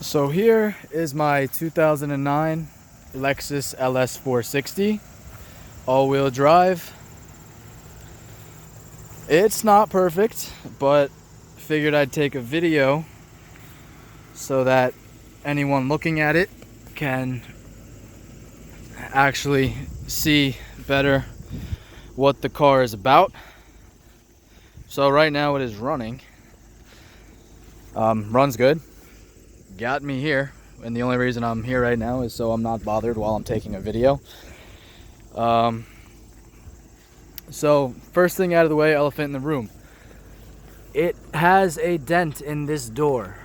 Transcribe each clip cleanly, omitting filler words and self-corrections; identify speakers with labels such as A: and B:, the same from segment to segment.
A: So here is my 2009 Lexus LS460 all-wheel drive. It's not perfect, but figured I'd take a video so that anyone looking at it can actually see better what the car is about. So right now it is running. Runs good. Got me here, and the only reason I'm here right now is so I'm not bothered while I'm taking a video. So first thing out of the way, elephant in the room. It has a dent in this door.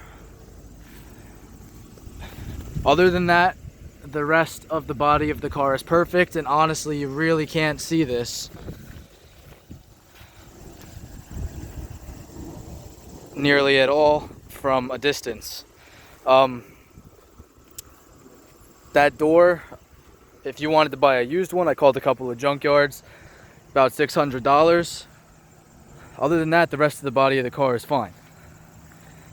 A: Other than that, the rest of the body of the car is perfect, and honestly, you really can't see this nearly at all from a distance. That door, if you wanted to buy a used one, I called a couple of junkyards, about $600. Other than that, the rest of the body of the car is fine.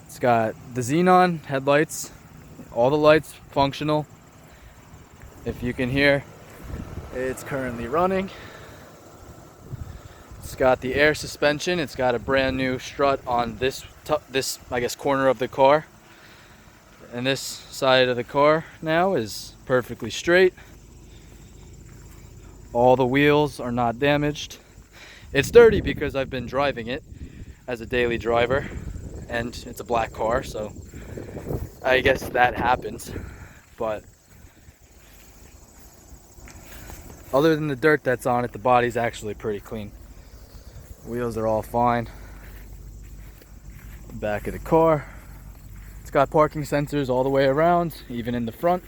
A: It's got the xenon headlights, all the lights functional. If you can hear, it's currently running. It's got the air suspension. It's got a brand new strut on this I guess corner of the car. And this side of the car now is perfectly straight. All the wheels are not damaged. It's dirty because I've been driving it as a daily driver, and it's a black car, so I guess that happens. But other than the dirt that's on it, the body's actually pretty clean. Wheels are all fine. The back of the car, it's got parking sensors all the way around, even in the front.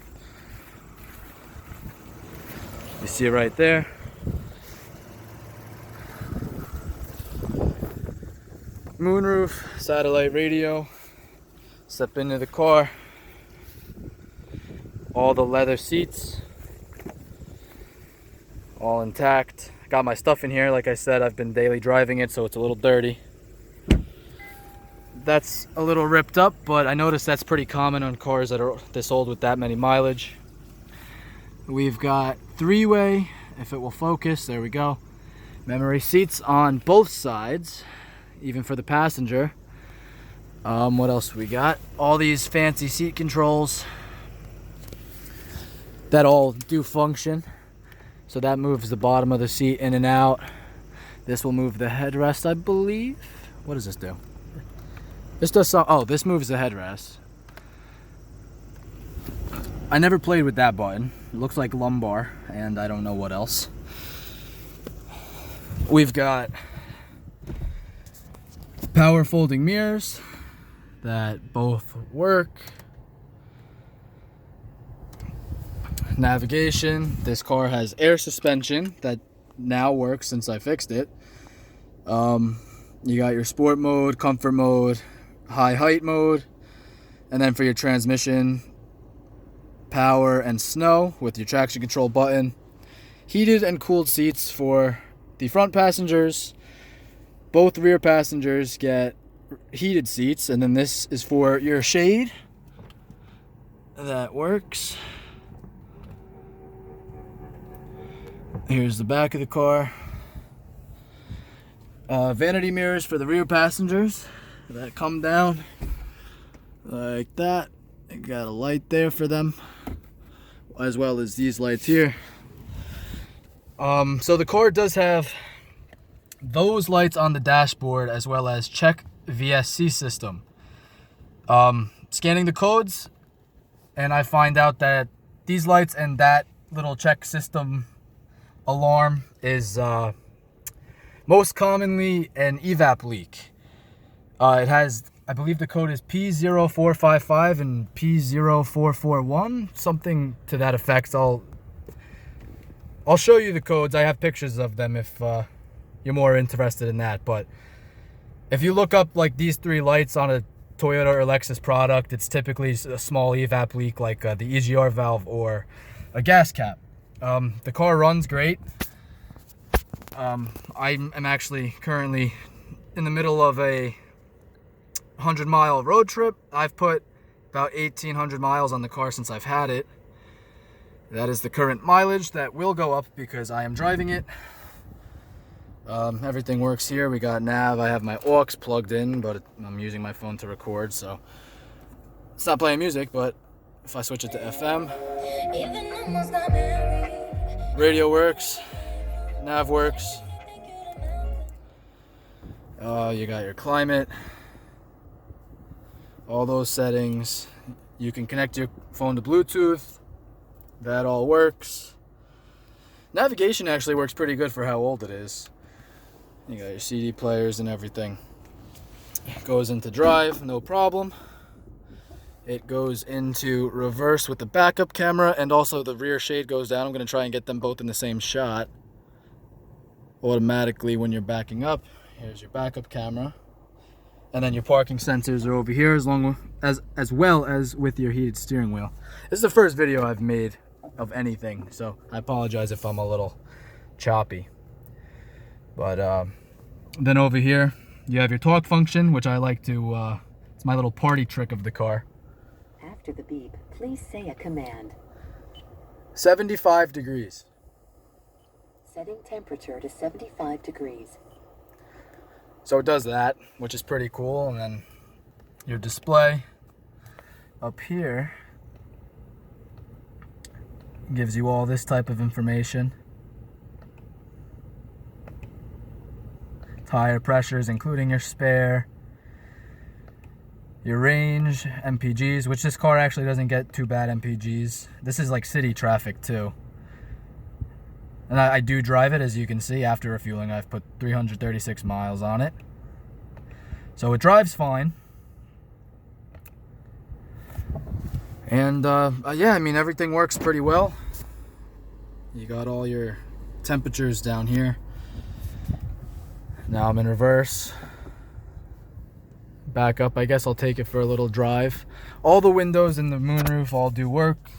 A: You see it right there. Moonroof, satellite radio. Step into the car. All the leather seats, all intact. Got my stuff in here. Like I said, I've been daily driving it, so it's a little dirty. That's a little ripped up, but I noticed that's pretty common on cars that are this old with that many mileage. We've got three-way, if it will focus, there we go. Memory seats on both sides, even for the passenger. What else we got? All these fancy seat controls that all do function. So that moves the bottom of the seat in and out. This will move the headrest, I believe. What does this do? This does some, oh, this moves the headrest. I never played with that button. It looks like lumbar, and I don't know what else. We've got power folding mirrors that both work. Navigation. This car has air suspension that now works since I fixed it. You got your sport mode, comfort mode, high height mode, and then for your transmission, power and snow with your traction control button. Heated and cooled seats for the front passengers. Both rear passengers get heated seats, and then this is for your shade. That works. Here's the back of the car. Vanity mirrors for the rear passengers that come down like that. You got a light there for them, as well as these lights here. So the car does have those lights on the dashboard, as well as check VSC system. Scanning the codes, and I find out that these lights and that little check system alarm is most commonly an evap leak. It has, I believe the code is P0455 and P0441, something to that effect. I'll show you the codes. I have pictures of them if you're more interested in that. But if you look up like these three lights on a Toyota or Lexus product, it's typically a small evap leak, like the EGR valve or a gas cap. The car runs great. I am actually currently in the middle of a 100-mile road trip. I've put About 1,800 miles on the car since I've had it. That is the current mileage. That will go up because I am driving it. Everything works here. We got nav. I have my aux plugged in, but I'm using my phone to record, so it's not playing music. But if I switch it to FM, radio works, nav works. You got your climate, all those settings. You can connect your phone to Bluetooth. That all works. Navigation actually works pretty good for how old it is. You got your CD players and everything. It goes into drive, no problem. It goes into reverse with the backup camera, and also the rear shade goes down. I'm going to try and get them both in the same shot automatically when you're backing up. Here's your backup camera. And then your parking sensors are over here, as well as with your heated steering wheel. This is the first video I've made of anything, so I apologize if I'm a little choppy. But then over here, you have your talk function, which I like to, it's my little party trick of the car.
B: After the beep, please say a command.
A: 75 degrees.
B: Setting temperature to 75 degrees.
A: So it does that, which is pretty cool. And then your display up here gives you all this type of information. Tire pressures, including your spare, your range, MPGs, which this car actually doesn't get too bad MPGs. This is like city traffic too. And I do drive it, as you can see. After refueling, I've put 336 miles on it. So it drives fine. And yeah, I mean, everything works pretty well. You got all your temperatures down here. Now I'm in reverse. Back up, I guess I'll take it for a little drive. All the windows in the moonroof all do work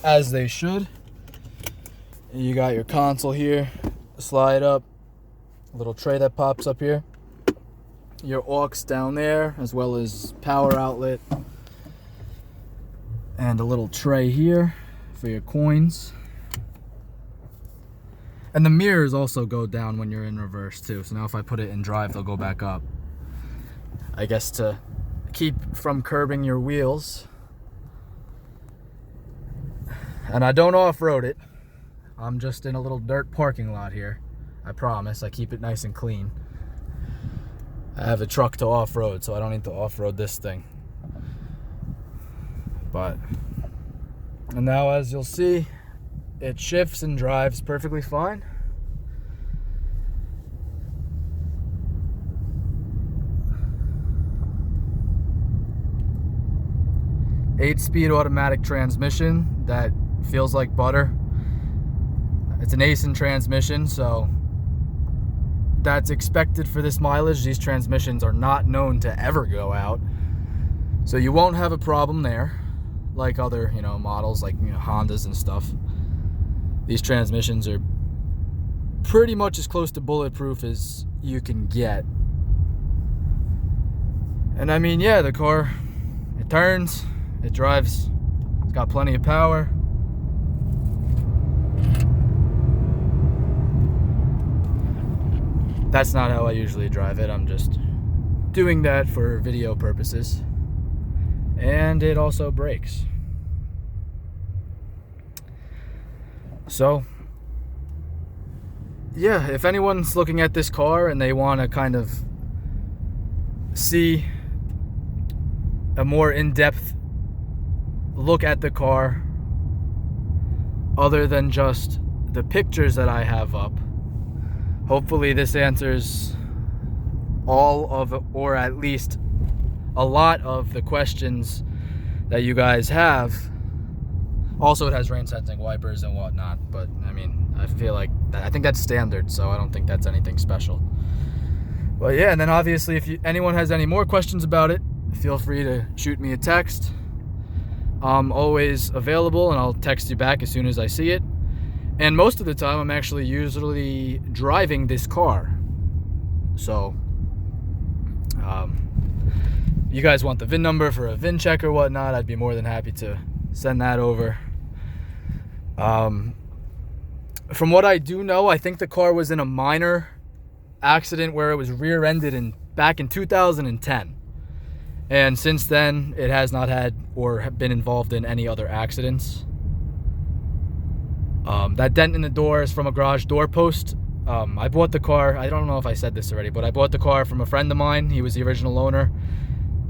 A: as they should. You got your console here, slide up, a little tray that pops up here. Your aux down there, as well as power outlet. And a little tray here for your coins. And the mirrors also go down when you're in reverse too. So now if I put it in drive, they'll go back up. I guess to keep from curbing your wheels. And I don't off-road it. I'm just in a little dirt parking lot here. I promise. I keep it nice and clean. I have a truck to off-road, so I don't need to off-road this thing. And now, as you'll see, it shifts and drives perfectly fine. Eight-speed automatic transmission that feels like butter. It's an ACEN transmission, so that's expected for this mileage. These transmissions are not known to ever go out, so you won't have a problem there, like other, models like Hondas and stuff. These transmissions are pretty much as close to bulletproof as you can get. And I mean, yeah, the car, it turns, it drives, it's got plenty of power. That's not how I usually drive it. I'm just doing that for video purposes. And it also brakes. So, yeah, if anyone's looking at this car and they want to kind of see a more in-depth look at the car, other than just the pictures that I have up, hopefully this answers all of, or at least a lot of, the questions that you guys have. Also, it has rain sensing wipers and whatnot, but I mean, I feel like I think that's standard, so I don't think that's anything special. But yeah, and then obviously if anyone has any more questions about it, feel free to shoot me a text. I'm always available, and I'll text you back as soon as I see it. And most of the time, I'm actually usually driving this car. So, you guys want the VIN number for a VIN check or whatnot, I'd be more than happy to send that over. From what I do know, I think the car was in a minor accident where it was rear-ended back in 2010. And since then, it has not had or been involved in any other accidents. That dent in the door is from a garage door post. I bought the car, I don't know if I said this already, but I bought the car from a friend of mine. He was the original owner.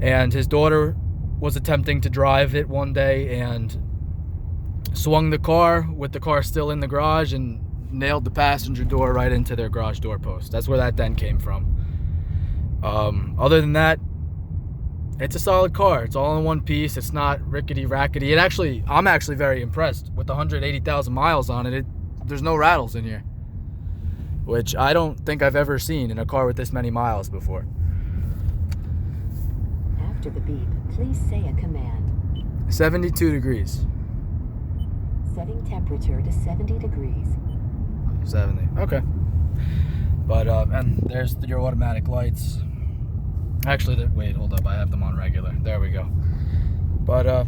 A: And his daughter was attempting to drive it one day and swung the car with the car still in the garage and nailed the passenger door right into their garage door post. That's where that dent came from. Other than that, it's a solid car. It's all in one piece. It's not rickety rackety. I'm actually very impressed with the 180,000 miles on it. There's no rattles in here, which I don't think I've ever seen in a car with this many miles before.
B: After the beep, please say a command.
A: 72 degrees.
B: Setting temperature to 70 degrees.
A: 70. Okay. But and there's your automatic lights. Actually, wait, hold up. I have them on regular. There we go. But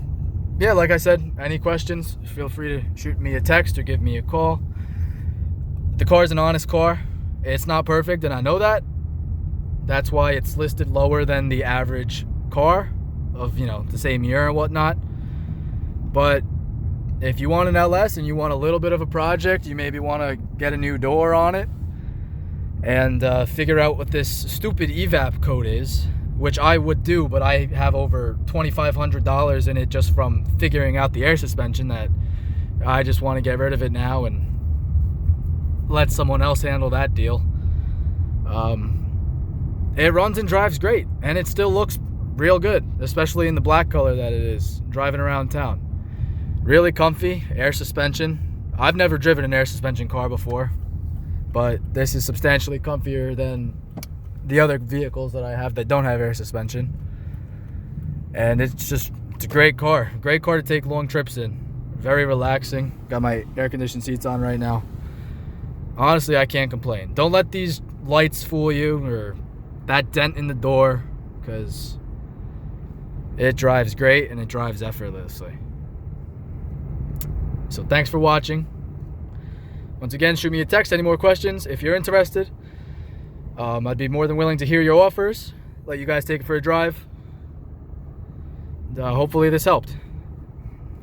A: yeah, like I said, any questions, feel free to shoot me a text or give me a call. The car is an honest car. It's not perfect, and I know that. That's why it's listed lower than the average car of, the same year and whatnot. But if you want an LS and you want a little bit of a project, you maybe want to get a new door on it and figure out what this stupid evap code is, which I would do, but I have over $2,500 in it just from figuring out the air suspension that I just want to get rid of it now and let someone else handle that deal. It runs and drives great, and it still looks real good, especially in the black color that it is, driving around town. Really comfy, air suspension. I've never driven an air suspension car before, but this is substantially comfier than the other vehicles that I have that don't have air suspension. And it's a great car. Great car to take long trips in. Very relaxing. Got my air conditioned seats on right now. Honestly, I can't complain. Don't let these lights fool you or that dent in the door, because it drives great and it drives effortlessly. So thanks for watching. Once again, shoot me a text, any more questions. If you're interested, I'd be more than willing to hear your offers, let you guys take it for a drive. And, hopefully this helped.